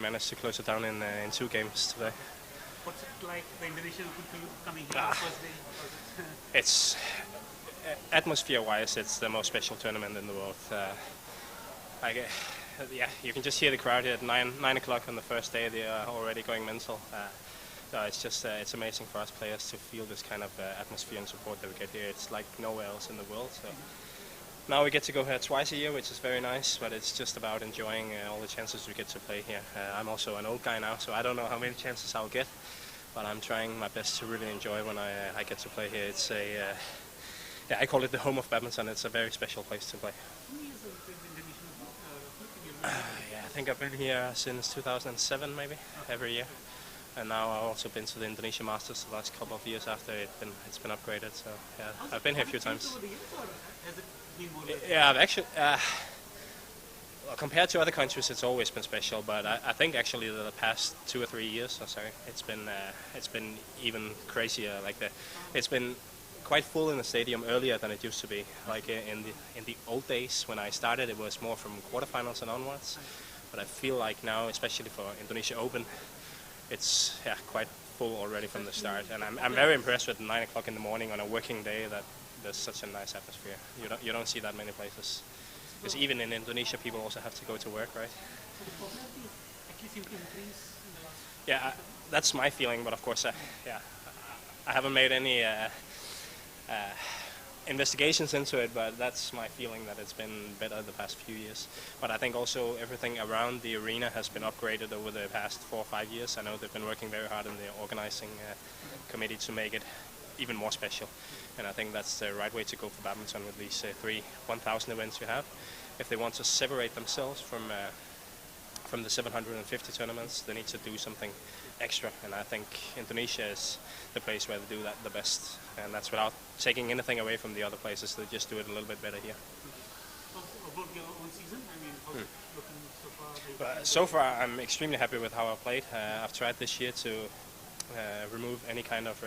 Managed to close it down in 2 games today. What's it like, the Indonesian Open for you coming here on the first day? It's atmosphere-wise, it's the most special tournament in the world. You can just hear the crowd here at 9 o'clock on the first day. They are already going mental. So it's just it's amazing for us players to feel this kind of atmosphere and support that we get here. It's like nowhere else in the world. So now we get to go here twice a year, which is very nice, but it's just about enjoying all the chances we get to play here. I'm also an old guy now, so I don't know how many chances I'll get, but I'm trying my best to really enjoy when I get to play here. It's I call it the home of badminton. It's a very special place to play. I think I've been here since 2007, maybe, every year. And now I've also been to the Indonesia Masters the last couple of years after it's been upgraded. So yeah, I've been here a few times. Yeah, I've actually, well, compared to other countries, it's always been special. But I think actually the past 2 or 3 years, it's been even crazier. It's been quite full in the stadium earlier than it used to be. Like in the old days when I started, it was more from quarterfinals and onwards. But I feel like now, especially for Indonesia Open, it's quite full already from the start. And I'm very impressed with 9 o'clock in the morning on a working day that there's such a nice atmosphere. You don't see that many places. Because even in Indonesia, people also have to go to work, right? Yeah, that's my feeling. But of course, I haven't made any investigations into it, but that's my feeling, that it's been better the past few years. But I think also everything around the arena has been upgraded over the past 4 or 5 years. I know they've been working very hard in the organizing committee to make it even more special. And I think that's the right way to go for badminton with these 3 1,000 events you have. If they want to separate themselves from the 750 tournaments, they need to do something extra, and I think Indonesia is the place where they do that the best, and that's without taking anything away from the other places. They just do it a little bit better here. About your own season, I mean, how's it looking so far? So far, I'm extremely happy with how I played. I've tried this year to remove any kind of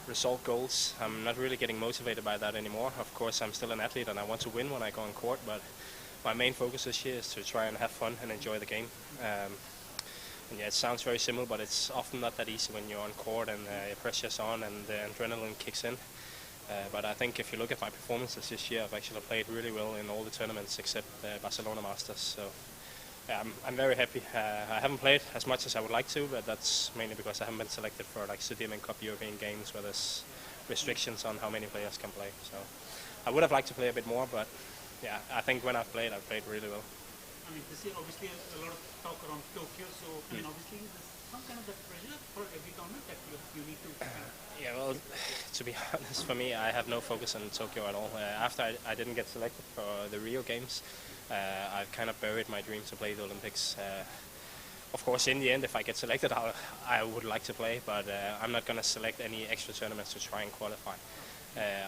result goals. I'm not really getting motivated by that anymore. Of course, I'm still an athlete and I want to win when I go on court, but my main focus this year is to try and have fun and enjoy the game. And yeah, it sounds very simple, but it's often not that easy when you're on court and pressure's on and the adrenaline kicks in. But I think if you look at my performances this year, I've actually played really well in all the tournaments except the Barcelona Masters. So yeah, I'm very happy. I haven't played as much as I would like to, but that's mainly because I haven't been selected for like Sudirman Cup European Games, where there's restrictions on how many players can play. So I would have liked to play a bit more, but yeah, I think when I've played really well. I mean, this year obviously a lot of talk around Tokyo, so I mean, obviously there's some kind of that pressure for every tournament that you need to. Yeah, well, to be honest, for me, I have no focus on Tokyo at all. After I didn't get selected for the Rio Games, I've kind of buried my dream to play the Olympics. Of course, in the end, if I get selected, I would like to play, but I'm not going to select any extra tournaments to try and qualify.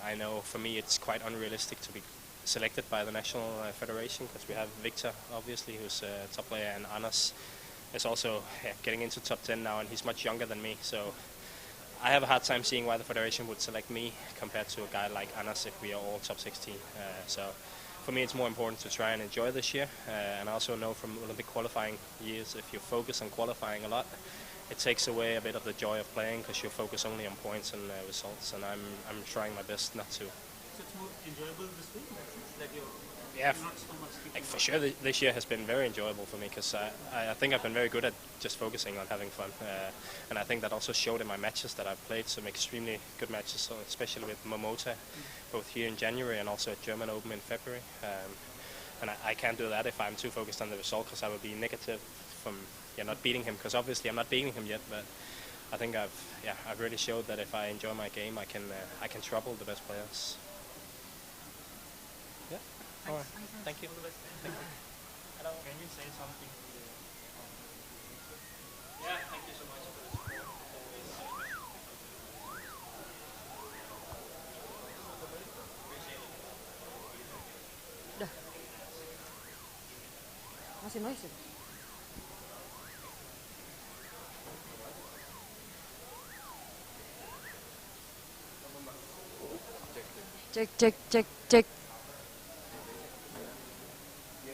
I know for me it's quite unrealistic to be selected by the national federation, because we have Victor, obviously, who's a top player, and Anders is also getting into top 10 now, and he's much younger than me. So I have a hard time seeing why the federation would select me compared to a guy like Anders if we are all top 16. So for me, it's more important to try and enjoy this year. And I also know from Olympic qualifying years, if you focus on qualifying a lot, it takes away a bit of the joy of playing, because you focus only on points and results. And I'm trying my best not to. So it's more enjoyable this way, in that sense, that you're not so much like for sure this year has been very enjoyable for me, because I think I've been very good at just focusing on having fun, and I think that also showed in my matches that I've played some extremely good matches, so especially with Momota, both here in January and also at German Open in February, and I can't do that if I'm too focused on the result, because I would be negative from not beating him, because obviously I'm not beating him yet, but I think I've really showed that if I enjoy my game, I can trouble the best players. Yeah. All right. Thank you. Thank you. Hello. Can you say something to the Yeah, thank you so much for the support. Dah. Masih noise. Cek.